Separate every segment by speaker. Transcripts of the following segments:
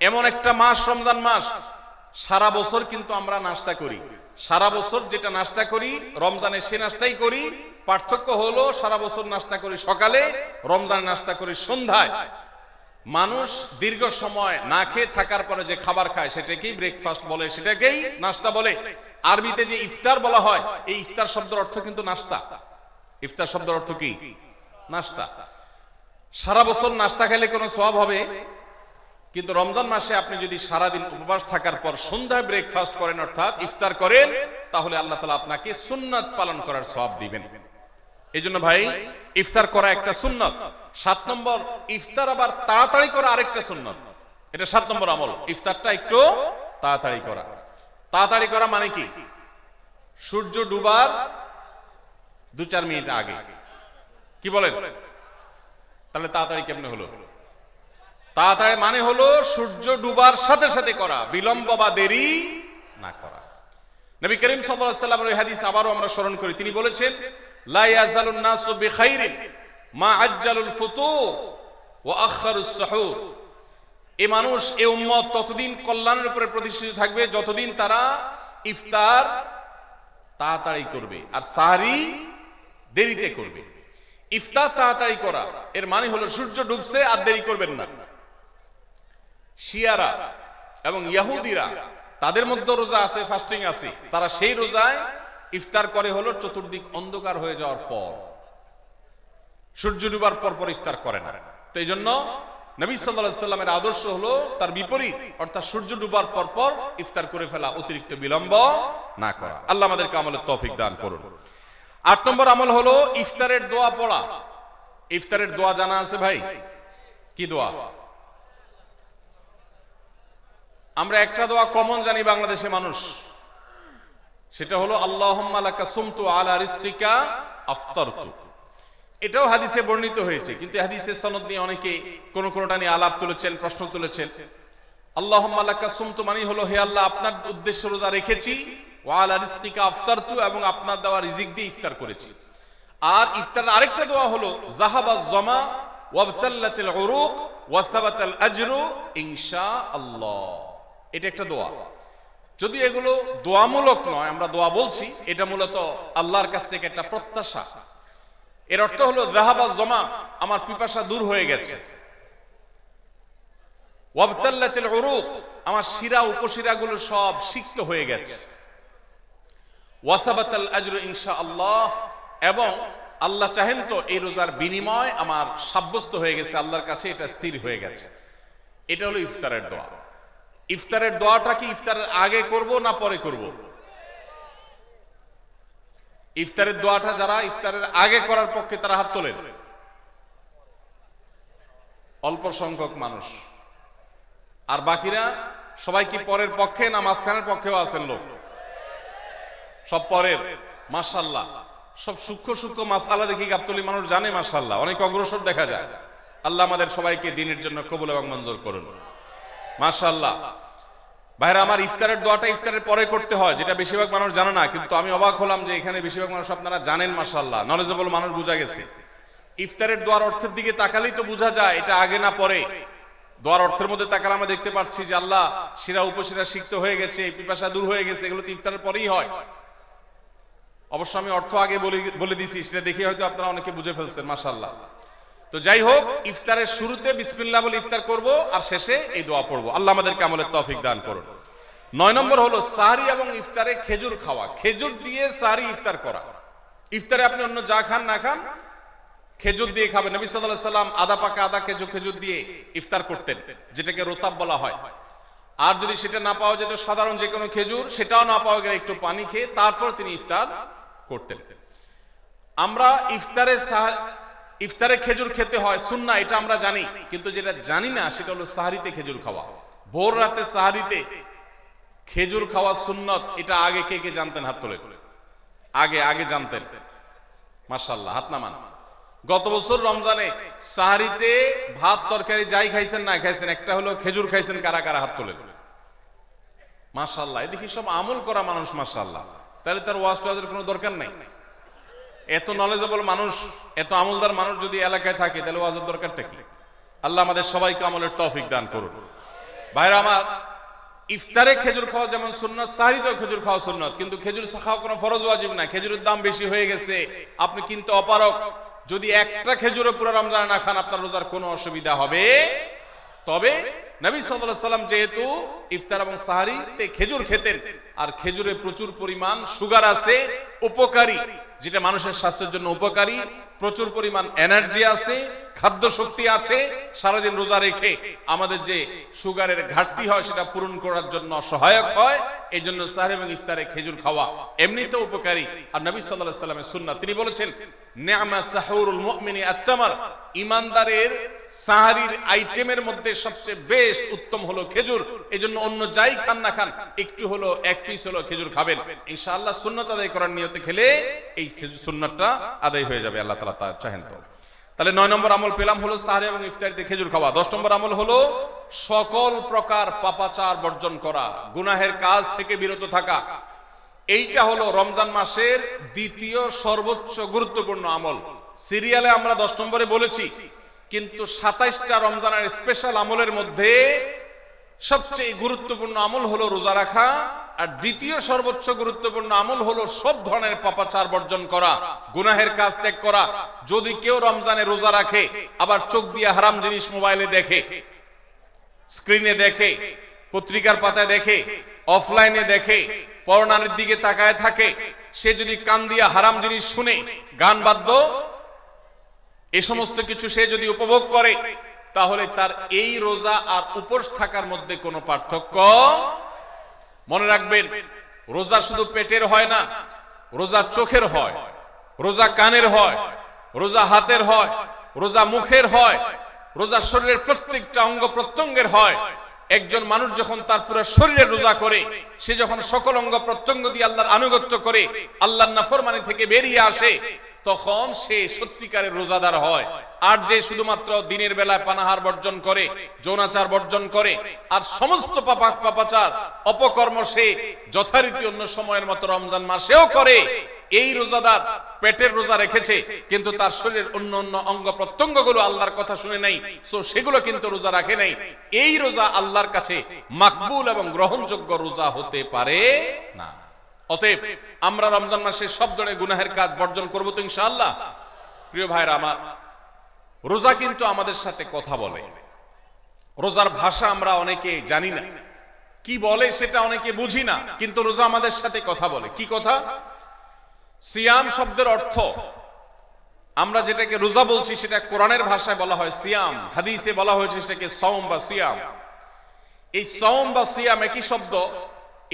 Speaker 1: এমন একটা মাস রমজান মাস, সারা বছর কিন্তু আমরা নাস্তা করি, সারা বছর যেটা নাস্তা করি রমজানে সে নাস্তাই করি, পার্থক্য হলো সারা বছর নাস্তা করি সকালে, রমজানে নাস্তা করি সন্ধ্যায়। মানুষ দীর্ঘ সময় না খেয়ে থাকার পরে যে খাবার খায় সেটাকেই ব্রেকফাস্ট বলে, সেটাকেই নাস্তা বলে। আরবিতে যে ইফতার বলা হয়, এই ইফতার শব্দের অর্থ কিন্তু নাস্তা। ইফতার শব্দের অর্থ কি? নাস্তা। সারা বছর নাস্তা খেলে কোনো সওয়াব হবে, কিন্তু রমজান মাসে আপনি যদি সারাদিন উপবাস থাকার পর সন্ধ্যায় ব্রেকফাস্ট করেন অর্থাৎ ইফতার করেন, তাহলে আল্লাহ তাআলা আপনাকে সুন্নাত পালন করার সওয়াব দিবেন। এই জন্য ভাই ইফতার করা একটা সুন্নাত। 7 নম্বর, ইফতার আবার তাড়াতাড়ি করা আরেকটা সুন্নাত। এটা 7 নম্বর আমল, ইফতারটা একটু তাড়াতাড়ি করা। তাড়াতাড়ি করা মানে কি? সূর্য ডুবার 2-4 মিনিট আগে। কি বলেন? তাহলে তাড়াতাড়ি কেমনে হলো? তাড়াতাড়ি মানে হলো সূর্য ডুবার সাথে সাথে করা, বিলম্ব বা দেরি না করা। নবী করিম সাল্লাল্লাহু আলাইহি ওয়াসাল্লামের এই হাদিস আবারও আমরা স্মরণ করি। তিনি বলেছেন, লা ইয়াজালুন নাসু বিখাইরিন মা আজ্জালুল ফুতুর ওয়া আখারুস সুহুর। এই মানুষ, এই উম্মত ততদিন কল্যাণের উপরে প্রতিষ্ঠিত থাকবে যতদিন তারা ইফতার তাড়াতাড়ি করবে আর সাহরি দেরিতে করবে। ইফতার তাড়াতাড়ি করা এর মানে হলো সূর্য ডুবছে আর দেরি করবেন না। শিয়ারা এবং ইহুদিরা, তাদের মধ্যে রোজা আছে, ফাস্টিং আছে, তারা সেই রোজায় ইফতার করে হলো চতুর্দিক অন্ধকার হয়ে যাওয়ার পর, সূর্য ডুবার পর পর ইফতার করে না। তো এই জন্য নবী সাল্লাল্লাহু আলাইহি সাল্লামের আদর্শ হলো তার বিপরীত, অর্থাৎ সূর্য ডুবার পর পর ইফতার করে ফেলা, অতিরিক্ত বিলম্ব না করা। আল্লাহ আমাদেরকে আমলের তৌফিক দান করুন। 8 নম্বর আমল হলো ইফতারের দোয়া পড়া। ইফতারের দোয়া জানা আছে ভাই? কি দোয়া? আমরা একটা দোয়া কমন জানি বাংলাদেশে মানুষ, সেটা হলো আল্লাহুম্মা লাকা সুমতু আলা রিজকিকা আফতারতু। এটাও হাদিসে বর্ণিত হয়েছে, কিন্তু হাদিসের সনদ নিয়ে অনেকে কোনটা নিয়ে আলাপ তুলেছেন, প্রশ্ন তুলেছেন। আল্লাহুম্মা লাকা সুমতু মানে হলো, হে আল্লাহ আপনার উদ্দেশ্যে রোজা রেখেছি, ওয়া আলা রিজকিকা আফতারতু, এবং আপনার দেওয়া রিজিক দিয়ে ইফতার করেছি। আর ইফতারের আরেকটা দোয়া হলো যাহাবাজ জামা ওয়াবতাল্লাতিল উরুক ওয়া সাবাতাল আজরু ইনশাআল্লাহ। এটা একটা দোয়া। যদি এগুলো দোয়ামূলক নয়, আমরা দোয়া বলছি, এটা মূলত আল্লাহর কাছ থেকে একটা প্রত্যাশা। এর অর্থ হলো যাহাবাজ জামা, আমার পিপাসা দূর হয়ে গেছে, ওয়াবতাল্লাতিল উরুক, আমার শিরা উপশিরাগুলো সব সিক্ত হয়ে গেছে, ওয়া সাবাতাল আজরু ইনশাআল্লাহ, এবং আল্লাহ চাহেন তো এই রোজার বিনিময় আমার সাব্যস্ত হয়ে গেছে আল্লাহর কাছে, এটা স্থির হয়ে গেছে। এটা হলো ইফতারের দোয়া। ইফতারের দোয়াটা কি ইফতারের আগে করব না পরে করব? ইফতারের দোয়াটা যারা ইফতারের আগে করার পক্ষে তারা হাত তোলেন। অল্প সংখ্যক মানুষ, আর বাকিরা সবাই কি পরের পক্ষে না মাঝখানের পক্ষেও আছেন লোক? সব পরের। মাশাআল্লাহ, সব সূক্ষ্ম সূক্ষ্ম মাসআলা দেখি গাবতলী মানুষ জানে, মাশাআল্লাহ, অনেক অগ্রসর দেখা যায়। আল্লাহ আমাদের সবাইকে দ্বীনের জন্য কবুল এবং মঞ্জুর করুন। মাশাআল্লাহ। ভাইরা আমার, ইফতারের দোয়াটা ইফতারের পরে করতে হয়, যেটা বেশিরভাগ মানুষ জানে না, কিন্তু আমি অবাক হলাম যে এখানে বেশিরভাগ মানুষ আপনারা জানেন। মাশাআল্লাহ, নলেজেবল মানুষ, বোঝা গেছে। ইফতারের দোয়ার অর্থের দিকে তাকালেই তো বোঝা যায় এটা আগে না পরে। দোয়ার অর্থের মধ্যে তাকালে আমরা দেখতে পাচ্ছি যে আল্লাহ শিরা উপশিরা সিক্ত হয়ে গেছে, পিপাসা দূর হয়ে গেছে, এগুলো তো ইফতারের পরেই হয়। অবশ্য আমি অর্থ আগে বলে দিছি, সেটা দেখে হয়তো আপনারা অনেকে বুঝে ফেলছেন। মাশাআল্লাহ। তো যাই হোক, ইফতারের শুরুতে বিসমিল্লাহ বলে ইফতার করব, আর শেষে এই দোয়া পড়বো। আল্লাহ আমাদেরকে আমলের তৌফিক দান করুন। 9 নম্বর হলো সাহরি এবং ইফতারে খেজুর খাওয়া। খেজুর দিয়ে সাহরি ইফতার করা। ইফতারে আপনি অন্য যা খান না খান, খেজুর দিয়ে খাবেন। নবী সাল্লাল্লাহু আলাইহি সাল্লাম আদা পাকা আদা খেজুর দিয়ে ইফতার করতেন, যেটাকে রোতাব বলা হয়। আর যদি সেটা না পাওয়া যেত, সাধারণ যে কোনো খেজুর, সেটাও না পাওয়া গেলে একটু পানি খেয়ে তারপর তিনি ইফতার করতেন। আমরা ইফতারে খেজুর খেতে হয় সুন্নাহ, এটা আমরা জানি, কিন্তু যেটা জানি না সেটা হলো সাহরিতে খেজুর খাওয়া। ভোর রাতে সাহরিতে খেজুর খাওয়া সুন্নত, এটা আগে কে কে জানতেন? হাত তোলেন। আগে জানতেন? মাশাআল্লাহ, হাত নামান। গত বছর রমজানে সাহরিতে ভাত তরকারি যাই খাইছেন না খাইছেন, একটা হলো খেজুর খাইছেন, কারা কারা হাত তোলেন? মাশাআল্লাহ, এদিকে সব আমল করা মানুষ। মাশাআল্লাহ, তাহলে তার ওয়াজ টোয়াজের কোনো দরকার নাই। এত নলেজেবল মানুষ, এত আমলদার মানুষ যদি এলাকায় থাকে, তাহলে ওয়াজের দরকারটা কি? আল্লাহ আমাদের সবাইকে আমলের তৌফিক দান করুন। ভাইরা আমার, ইফতারে খেজুর খাওয়া যেমন সুন্নাত, সাহরিতেও খেজুর খাওয়া সুন্নাত, কিন্তু খেজুর খাওয়া কোনো ফরজ ওয়াজিব না। খেজুরের দাম বেশি হয়ে গেছে, আপনি কিন্তু অপারক, যদি একটা খেজুরও পুরো রমজানে না খান আপনার রোজার কোনো অসুবিধা হবে। তবে নবী সাল্লাল্লাহু আলাইহি ওয়াসাল্লাম যেহেতু ইফতার এবং সাহরিতে খেজুর খেতেন, আর খেজুরে প্রচুর পরিমাণ সুগার আছে, উপকারী, যেটা মানুষের স্বাস্থ্যের জন্য উপকারী, প্রচুর পরিমাণ এনার্জি আছে, খাদ্য শক্তি আছে, সারাদিন রোজা রেখে আমাদের যে সুগারের ঘাটতি হয় সেটা পূরণ করার জন্য সহায়ক হয়। এই জন্য সাহরি এবং ইফতারে খেজুর খাওয়া এমনিতেও উপকারী। আর নবী সাল্লাল্লাহু আলাইহি ওয়াসাল্লামের সুন্নাত, তিনি বলেছেন নি'মা সাহুরুল মুমিনি আত-তামার, ঈমানদারের সাহরির আইটেমের মধ্যে সবচেয়ে বেস্ট উত্তম হলো খেজুর। এজন্য অন্য যাই খান না খান একটু হলো, এক পিস হলো খেজুর খাবেন, ইনশাআল্লাহ সুন্নাত আদায় করার নিয়তে খেলে এই খেজুর সুন্নাতটা আদায় হয়ে যাবে, আল্লাহ তাআলা তা চাহেন। তো তাহলে 9 নম্বর আমল পেলাম হলো সাহরি এবং ইফতারিতে খেজুর খাওয়া। 10 নম্বর আমল হলো সকল প্রকার পাপাচার বর্জন করা, গুনাহের কাজ থেকে বিরত থাকা। এইটা হলো রমজান মাসের দ্বিতীয় সর্বোচ্চ গুরুত্বপূর্ণ আমল। সিরিয়ালে আমরা 10 নম্বরে বলেছি, কিন্তু 27টা রমজানের স্পেশাল আমলের মধ্যে সবচেয়ে গুরুত্বপূর্ণ আমল হলো রোজা রাখা, আর দ্বিতীয় সর্বোচ্চ গুরুত্বপূর্ণ আমল হলো সব ধরনের পাপাচার বর্জন করা, গুনাহের কাজ ত্যাগ করা। যদি কেউ রমজানে রোজা রাখে আবার চোখ দিয়ে হারাম জিনিস মোবাইলে দেখে, স্ক্রিনে দেখে, পত্রিকার পাতায় দেখে, অফলাইনে দেখে, পর্নোর দিকে তাকায় থাকে, সে যদি কান দিয়ে হারাম জিনিস শুনে, গান বাদ্য, এই সমস্ত কিছু সে যদি উপভোগ করে, তাহলে তার এই রোজা আর উপোস থাকার মধ্যে কোনো পার্থক্য। মনে রাখবেন, রোজা শুধু পেটের হয় না, রোজা চোখের হয়, রোজা কানের হয়, রোজা হাতের হয়, রোজা মুখের হয়, রোজা শরীরের প্রত্যেকটা অঙ্গ প্রত্যঙ্গের হয়। একজন মানুষ যখন তার পুরো শরীরের রোজা করে, সে যখন সকল অঙ্গ প্রত্যঙ্গ দিয়ে আল্লাহর আনুগত্য করে, আল্লাহর নাফরমানি থেকে বেরিয়ে আসে, তখন সে সত্যিকারের রোজাদার হয়। আর যে শুধুমাত্র দিনের বেলায় পানাহার বর্জন করে, যৌনাচার বর্জন করে, আর সমস্ত পাপাচার অপকর্ম সে যথারীতি অন্য সময়ের মতো রমজান মাসেও করে, এই রোজাদার পেটের রোজা রেখেছে কিন্তু তার শরীরের অন্য অন্য অঙ্গ প্রত্যঙ্গগুলো আল্লাহর কথা শুনে নাই, সো সেগুলো কিন্তু রোজা রাখে নাই। এই রোজা আল্লাহর কাছে মাকবুল এবং গ্রহণযোগ্য রোজা হতে পারে না। অতএব আমরা রমজান মাসে সব ধরনের গুনাহের কাজ বর্জন করব তো ইনশাআল্লাহ। প্রিয় ভাইরা আমার, রোজা কিন্তু আমাদের সাথে কথা বলে। রোজার ভাষা আমরা অনেকে জানি না, কি বলে সেটা অনেকে বুঝি না, কিন্তু রোজা আমাদের সাথে কথা বলে। কি কথা? সিয়াম শব্দের অর্থ, আমরা যেটাকে রোজা বলছি সেটা কোরআনের ভাষায় বলা হয় সিয়াম, হাদিসে বলা হয়েছে সেটাকে সওম বা সিয়াম। এই সওম বা সিয়াম একই শব্দ,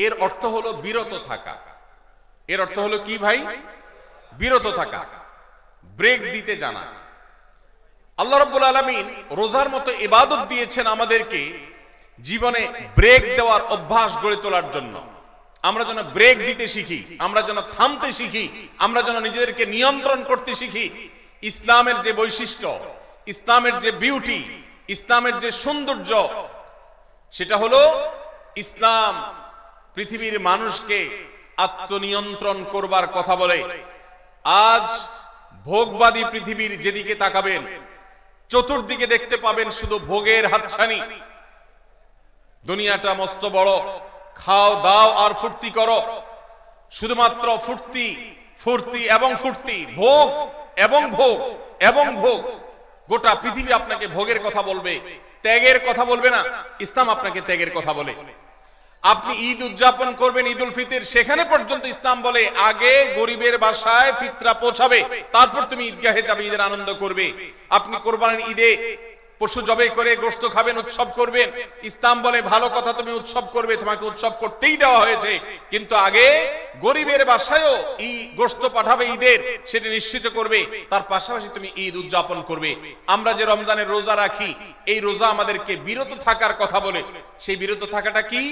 Speaker 1: এর অর্থ হলো বিরত থাকা। এর অর্থ হলো কি ভাই? বিরত থাকা, ব্রেক দিতে জানা। আল্লাহ রাব্বুল আলামিন রোজার মতো ইবাদত দিয়েছেন আমাদেরকে জীবনে ব্রেক দেওয়ার অভ্যাস গড়ে তোলার জন্য। আমরা যেন ব্রেক দিতে শিখি, আমরা যেন থামতে শিখি, আমরা যেন নিজেদেরকে নিয়ন্ত্রণ করতে শিখি। ইসলামের যে বৈশিষ্ট্য, ইসলামের যে বিউটি, ইসলামের যে সৌন্দর্য, সেটা হলো ইসলাম পৃথিবীর মানুষকে আত্মনিয়ন্ত্রণ করবার কথা বলে। আজ ভোগবাদী পৃথিবীর যেদিকে তাকাবেন, চতুর্দিকে দেখতে পাবেন শুধু ভোগের হাতছানি। দুনিয়াটা মস্ত বড়, খাও দাও আর ফুর্তি করো, শুধুমাত্র ফুর্তি ফুর্তি এবং ফুর্তি, ভোগ এবং ভোগ এবং ভোগ। গোটা পৃথিবী আপনাকে ভোগের কথা বলবে, ত্যাগের কথা বলবে না। ইসলাম আপনাকে ত্যাগের কথা বলে। আপনি ঈদ উদযাপন করবেন, ঈদুল ফিতর, সেখানে পর্যন্ত ইসলাম বলে আগে গরিবের বাসায় ফিতরা পৌঁছাবে, তারপর তুমি ঈদগাহে যাবে, ঈদের আনন্দ করবে। আপনি কোরবানির ঈদে পশু জবাই করে গোশত খাবেন, উৎসব করবেন। ইসলাম বলে ভালো কথা, তুমি উৎসব করবে, তোমাকে উৎসব করতেই দেওয়া হয়েছে, কিন্তু আগে গরিবের বাসায়ও গোশত পাঠাবে ঈদের, সেটা নিশ্চিত করবে, তার পাশাপাশি তুমি ঈদ উদযাপন করবে। আমরা যে রমজানের রোজা রাখি, এই রোজা আমাদেরকে বিরত থাকার কথা বলে। সেই বিরত থাকাটা কি?